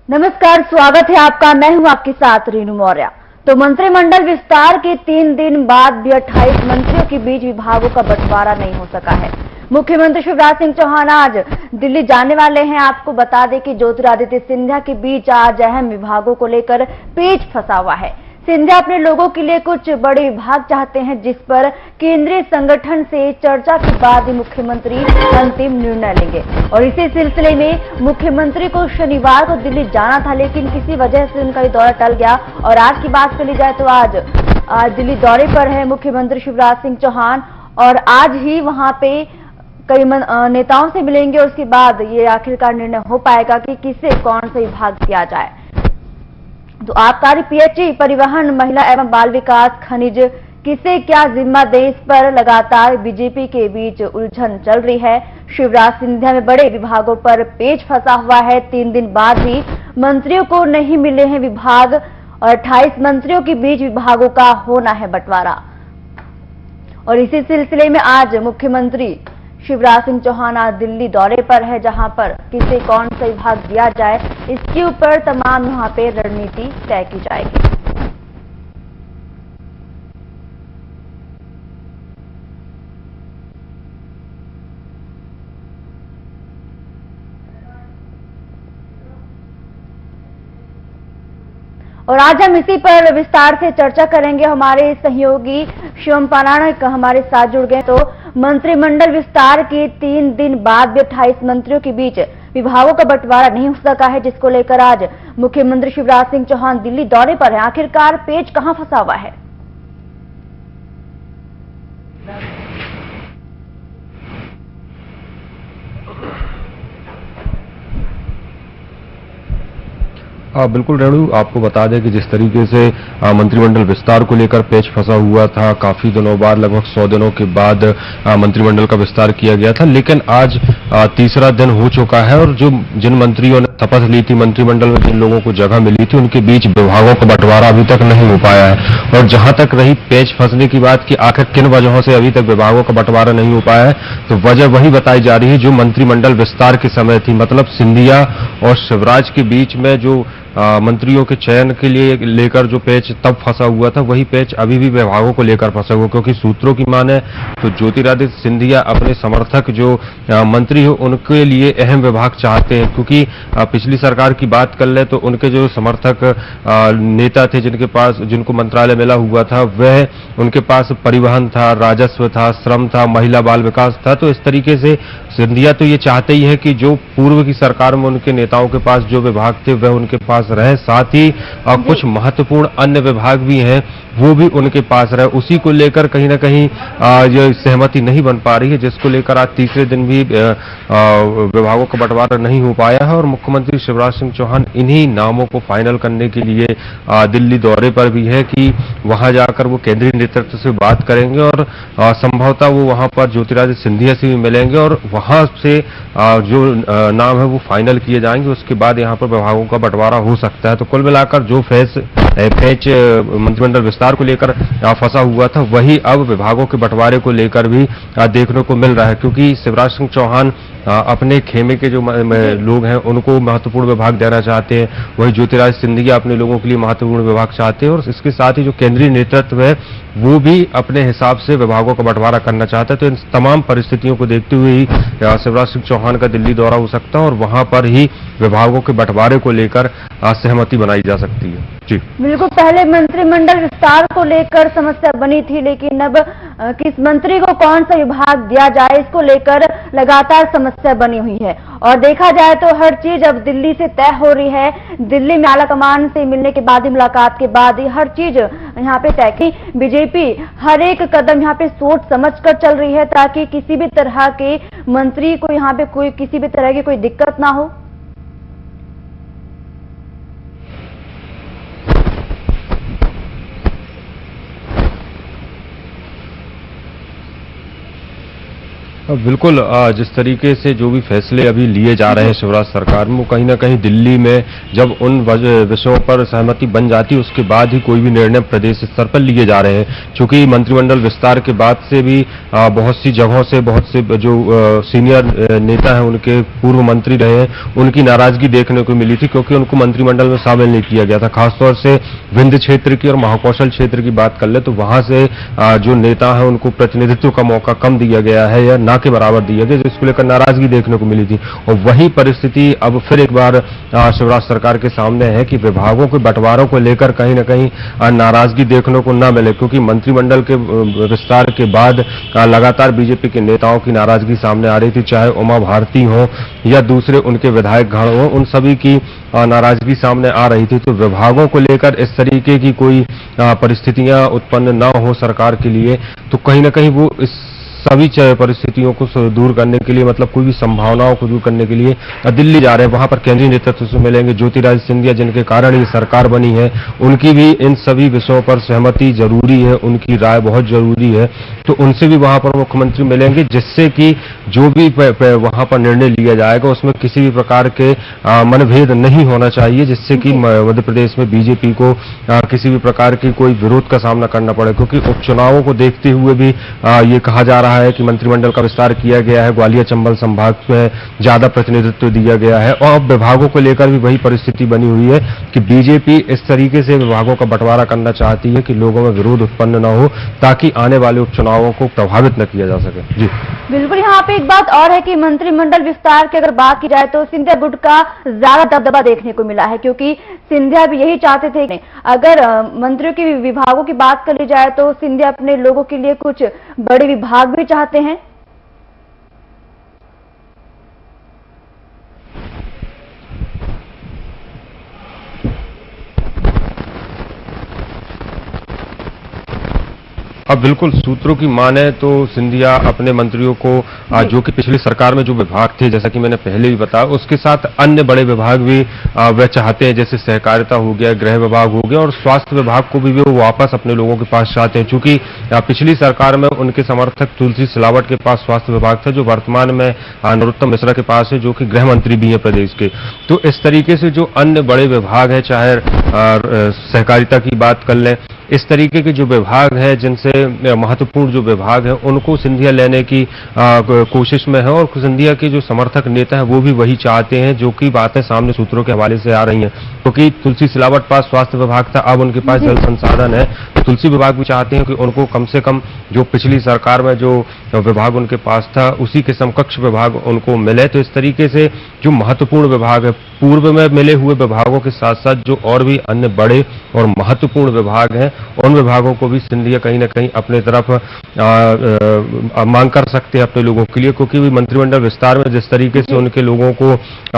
नमस्कार, स्वागत है आपका। मैं हूं आपके साथ रीनू मौर्य। तो मंत्रिमंडल विस्तार के 3 दिन बाद भी 28 मंत्रियों के बीच विभागों का बंटवारा नहीं हो सका है। मुख्यमंत्री शिवराज सिंह चौहान आज दिल्ली जाने वाले हैं। आपको बता दें कि ज्योतिरादित्य सिंधिया के बीच आज अहम विभागों को लेकर पेच फंसा हुआ है। सिंधिया अपने लोगों के लिए कुछ बड़े विभाग चाहते हैं, जिस पर केंद्रीय संगठन से चर्चा के बाद ही मुख्यमंत्री अंतिम निर्णय लेंगे। और इसी सिलसिले में मुख्यमंत्री को शनिवार को दिल्ली जाना था, लेकिन किसी वजह से उनका ये दौरा टल गया। और आज की बात चली जाए तो आज दिल्ली दौरे पर है मुख्यमंत्री शिवराज सिंह चौहान, और आज ही वहां पे कई नेताओं से मिलेंगे। और उसके बाद ये आखिरकार निर्णय हो पाएगा कि किसे कौन सा विभाग दिया जाए। तो आबकारी, पीएचई, परिवहन, महिला एवं बाल विकास, खनिज, किसे क्या जिम्मा दे, इस पर लगातार बीजेपी के बीच उलझन चल रही है। शिवराज सिंधिया में बड़े विभागों पर पेच फंसा हुआ है। 3 दिन बाद भी मंत्रियों को नहीं मिले हैं विभाग, और 28 मंत्रियों के बीच विभागों का होना है बंटवारा। और इसी सिलसिले में आज मुख्यमंत्री शिवराज सिंह चौहान आज दिल्ली दौरे पर है, जहां पर किसे कौन सा विभाग दिया जाए, इसके ऊपर तमाम वहां पे रणनीति तय की जाएगी। और आज हम इसी पर विस्तार से चर्चा करेंगे। हमारे सहयोगी शिवम पारायण हमारे साथ जुड़ गए। तो मंत्रिमंडल विस्तार के 3 दिन बाद भी 28 मंत्रियों के बीच विभागों का बंटवारा नहीं हो सका है, जिसको लेकर आज मुख्यमंत्री शिवराज सिंह चौहान दिल्ली दौरे पर है। आखिरकार पेच कहां फंसा हुआ है? बिल्कुल रेणु, आपको बता दें कि जिस तरीके से मंत्रिमंडल विस्तार को लेकर पेच फंसा हुआ था, काफी दिनों बाद, लगभग 100 दिनों के बाद मंत्रिमंडल का विस्तार किया गया था, लेकिन आज तीसरा दिन हो चुका है। और जिन मंत्रियों ने शपथ ली थी, मंत्रिमंडल में जिन लोगों को जगह मिली थी, उनके बीच विभागों का बंटवारा अभी तक नहीं हो पाया है। और जहां तक रही पेच फंसने की बात कि आखिर किन वजहों से अभी तक विभागों का बंटवारा नहीं हो पाया है, तो वजह वही बताई जा रही है जो मंत्रिमंडल विस्तार के समय थी। मतलब सिंधिया और शिवराज के बीच में जो मंत्रियों के चयन के लिए लेकर जो पेच तब फंसा हुआ था, वही पेच अभी भी विभागों को लेकर फंसा हुआ। क्योंकि सूत्रों की माने तो ज्योतिरादित्य सिंधिया अपने समर्थक जो मंत्री हो, उनके लिए अहम विभाग चाहते हैं। क्योंकि पिछली सरकार की बात कर ले तो उनके जो समर्थक नेता थे, जिनको मंत्रालय मिला हुआ था, वह उनके पास परिवहन था, राजस्व था, श्रम था, महिला बाल विकास था। तो इस तरीके से सिंधिया तो ये चाहते ही है कि जो पूर्व की सरकार में उनके नेताओं के पास जो विभाग थे वह उनके पास रहे, साथ ही कुछ महत्वपूर्ण अन्य विभाग भी हैं वो भी उनके पास रहे। उसी को लेकर कहीं ना कहीं ये सहमति नहीं बन पा रही है, जिसको लेकर आज तीसरे दिन भी विभागों का बंटवारा नहीं हो पाया है। और मुख्यमंत्री शिवराज सिंह चौहान इन्हीं नामों को फाइनल करने के लिए दिल्ली दौरे पर भी है कि वहां जाकर वो केंद्रीय नेतृत्व से बात करेंगे, और संभवतः वो वहां पर ज्योतिरादित्य सिंधिया से भी मिलेंगे, और वहां से जो नाम है वो फाइनल किए जाएंगे। उसके बाद यहाँ पर विभागों का बंटवारा हो सकता है। तो कुल मिलाकर जो पेच मंत्रिमंडल विस्तार को लेकर फंसा हुआ था, वही अब विभागों के बंटवारे को लेकर भी देखने को मिल रहा है। क्योंकि शिवराज सिंह चौहान अपने खेमे के जो लोग हैं उनको महत्वपूर्ण विभाग देना चाहते हैं, वही ज्योतिरादित्य सिंधिया अपने लोगों के लिए महत्वपूर्ण विभाग चाहते हैं। और इसके साथ ही जो केंद्रीय नेतृत्व है वो भी अपने हिसाब से विभागों का बंटवारा करना चाहता है। तो इन तमाम परिस्थितियों को देखते हुए ही शिवराज सिंह चौहान का दिल्ली दौरा हो सकता है, और वहां पर ही विभागों के बंटवारे को लेकर सहमति बनाई जा सकती है। जी बिल्कुल, पहले मंत्रिमंडल विस्तार को लेकर समस्या बनी थी, लेकिन अब किस मंत्री को कौन सा विभाग दिया जाए, इसको लेकर लगातार समस्या बनी हुई है। और देखा जाए तो हर चीज अब दिल्ली से तय हो रही है। दिल्ली में आला कमान से मिलने के बाद ही, मुलाकात के बाद ही हर चीज यहाँ पे तय की। बीजेपी हर एक कदम यहाँ पे सोच समझ कर चल रही है, ताकि किसी भी तरह के मंत्री को यहाँ पे कोई किसी भी तरह की कोई दिक्कत ना हो। बिल्कुल, जिस तरीके से जो भी फैसले अभी लिए जा रहे हैं शिवराज सरकार में, वो कहीं ना कहीं दिल्ली में जब उन विषयों पर सहमति बन जाती है उसके बाद ही कोई भी निर्णय प्रदेश स्तर पर लिए जा रहे हैं। चूंकि मंत्रिमंडल विस्तार के बाद से भी बहुत सी जगहों से बहुत से जो सीनियर नेता हैं, उनके पूर्व मंत्री रहे हैं, उनकी नाराजगी देखने को मिली थी क्योंकि उनको मंत्रिमंडल में शामिल नहीं किया गया था। खासतौर से विंध्य क्षेत्र की और महाकौशल क्षेत्र की बात कर ले तो वहां से जो नेता हैं उनको प्रतिनिधित्व का मौका कम दिया गया है या ना के बराबर दिया गया, जिसको लेकर नाराजगी देखने को मिली थी। और वही परिस्थिति अब फिर एक बार शिवराज सरकार के सामने है कि विभागों के बंटवारों को लेकर कहीं ना कहीं नाराजगी देखने को न मिले, क्योंकि मंत्रिमंडल के विस्तार के बाद लगातार बीजेपी के नेताओं की नाराजगी सामने आ रही थी, चाहे उमा भारती हो या दूसरे उनके विधायक गण हो, उन सभी की नाराजगी सामने आ रही थी। तो विभागों को लेकर इस तरीके की कोई परिस्थितियां उत्पन्न न हो सरकार के लिए, तो कहीं ना कहीं वो इस सभी परिस्थितियों को दूर करने के लिए, मतलब कोई भी संभावनाओं को दूर करने के लिए दिल्ली जा रहे हैं। वहां पर केंद्रीय नेतृत्व से मिलेंगे। ज्योतिरादित्य सिंधिया, जिनके कारण ये सरकार बनी है, उनकी भी इन सभी विषयों पर सहमति जरूरी है, उनकी राय बहुत जरूरी है। तो उनसे भी वहां पर मुख्यमंत्री मिलेंगे, जिससे कि जो भी वहां पर निर्णय लिया जाएगा उसमें किसी भी प्रकार के मनभेद नहीं होना चाहिए, जिससे कि मध्य प्रदेश में बीजेपी को किसी भी प्रकार की कोई विरोध का सामना करना पड़े। क्योंकि उपचुनावों को देखते हुए भी ये कहा जा रहा है कि मंत्रिमंडल का विस्तार किया गया है, ग्वालियर चंबल संभाग में ज्यादा प्रतिनिधित्व दिया गया है, और अब विभागों को लेकर भी वही परिस्थिति बनी हुई है कि बीजेपी इस तरीके से विभागों का बंटवारा करना चाहती है कि लोगों में विरोध उत्पन्न न हो, ताकि आने वाले उपचुनावों को प्रभावित न किया जा सके। जी बिल्कुल। यहाँ पे एक बात और है कि मंत्रिमंडल विस्तार की अगर बात की जाए तो सिंधिया गुट का ज्यादा दबदबा देखने को मिला है, क्योंकि सिंधिया भी यही चाहते थे कि अगर मंत्रियों की विभागों की बात कर ली जाए तो सिंधिया अपने लोगों के लिए कुछ बड़े विभाग भी चाहते हैं। अब बिल्कुल सूत्रों की माने तो सिंधिया अपने मंत्रियों को जो कि पिछली सरकार में जो विभाग थे, जैसा कि मैंने पहले भी बताया, उसके साथ अन्य बड़े विभाग भी वह चाहते हैं, जैसे सहकारिता हो गया, गृह विभाग हो गया, और स्वास्थ्य विभाग को भी वो वापस अपने लोगों के पास चाहते हैं। चूंकि पिछली सरकार में उनके समर्थक तुलसी सिलावट के पास स्वास्थ्य विभाग था, जो वर्तमान में नरोत्तम मिश्रा के पास है, जो कि गृह मंत्री भी है प्रदेश के। तो इस तरीके से जो अन्य बड़े विभाग है, चाहे सहकारिता की बात कर लें, इस तरीके के जो विभाग है, जिनसे महत्वपूर्ण जो विभाग है, उनको सिंधिया लेने की कोशिश में है। और सिंधिया के जो समर्थक नेता हैं वो भी वही चाहते हैं, जो कि बातें सामने सूत्रों के हवाले से आ रही हैं। क्योंकि तुलसी सिलावट पास स्वास्थ्य विभाग था, अब उनके पास जल संसाधन है, तो तुलसी विभाग भी चाहते हैं कि उनको कम से कम जो पिछली सरकार में जो विभाग उनके पास था उसी के समकक्ष विभाग उनको मिले। तो इस तरीके से जो महत्वपूर्ण विभाग है, पूर्व में मिले हुए विभागों के साथ साथ जो और भी अन्य बड़े और महत्वपूर्ण विभाग हैं, उन विभागों को भी सिंधिया कहीं ना कहीं अपने तरफ मांग कर सकते हैं अपने लोगों के लिए। क्योंकि भी मंत्रिमंडल विस्तार में जिस तरीके से उनके लोगों को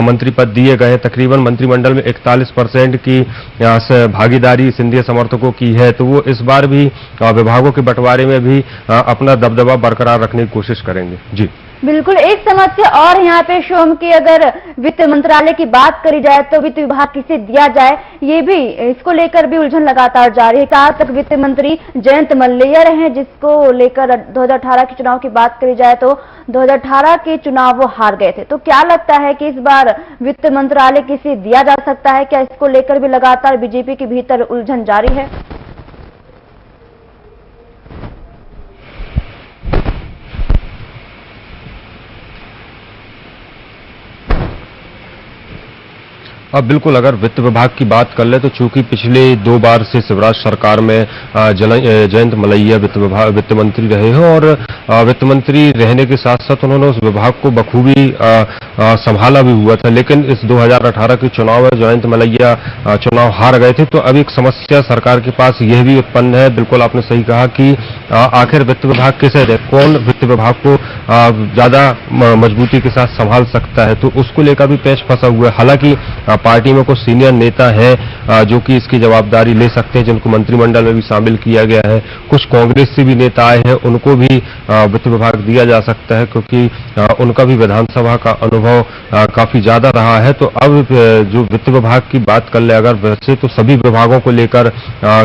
मंत्री पद दिए गए, तकरीबन मंत्रिमंडल में 41% की भागीदारी सिंधिया समर्थकों की है, तो वो इस बार भी विभागों के बंटवारे में भी अपना दबदबा बरकरार रखने की कोशिश करेंगे। जी बिल्कुल। एक समस्या और यहाँ पे शोम की, अगर वित्त मंत्रालय की बात करी जाए तो वित्त विभाग किसे दिया जाए, ये भी इसको लेकर भी उलझन लगातार जारी है। कहा तक वित्त मंत्री जयंत मल्लैया रहे, जिसको लेकर 2018 के चुनाव की बात करी जाए तो 2018 के चुनाव वो हार गए थे। तो क्या लगता है कि इस बार वित्त मंत्रालय किसे दिया जा सकता है? क्या इसको लेकर भी लगातार बीजेपी के भीतर उलझन जारी है? अब बिल्कुल, अगर वित्त विभाग की बात कर ले तो चूंकि पिछले 2 बार से शिवराज सरकार में जयंत मलैया वित्त मंत्री रहे हैं, और वित्त मंत्री रहने के साथ साथ उन्होंने उस विभाग को बखूबी संभाला भी हुआ था। लेकिन इस 2018 के चुनाव में जयंत मलैया चुनाव हार गए थे। तो अब एक समस्या सरकार के पास यह भी उत्पन्न है, बिल्कुल आपने सही कहा, कि आखिर वित्त विभाग किसे दे, कौन वित्त विभाग को ज्यादा मजबूती के साथ संभाल सकता है। तो उसको लेकर भी पेच फंसा हुआ है। हालांकि पार्टी में कुछ सीनियर नेता हैं जो कि इसकी जवाबदारी ले सकते हैं, जिनको मंत्रिमंडल में भी शामिल किया गया है। कुछ कांग्रेस से भी नेता आए हैं, उनको भी वित्त विभाग दिया जा सकता है, क्योंकि उनका भी विधानसभा का अनुभव काफी ज्यादा रहा है। तो अब जो वित्त विभाग की बात कर ले अगर, वैसे तो सभी विभागों को लेकर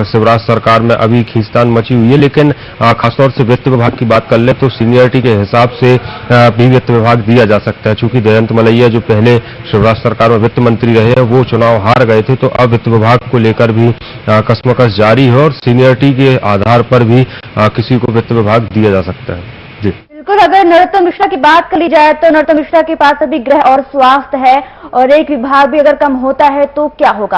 शिवराज सरकार में अभी खींचतान मची हुई है, लेकिन खासतौर से वित्त विभाग की बात कर ले तो सीनियरिटी के हिसाब से भी वित्त विभाग दिया जा सकता है। चूंकि जयंत मलैया जो पहले शिवराज सरकार में वित्त मंत्री रहे हैं, वो चुनाव हार गए थे, तो अब वित्त विभाग को लेकर भी कशमकश जारी है और सीनियरिटी के आधार पर भी किसी को वित्त विभाग दिया जा सकता है। जी बिल्कुल, अगर नरोत्तम मिश्रा की बात कर ली जाए तो नरोत्तम मिश्रा के पास अभी गृह और स्वास्थ्य है और एक विभाग भी अगर कम होता है तो क्या होगा?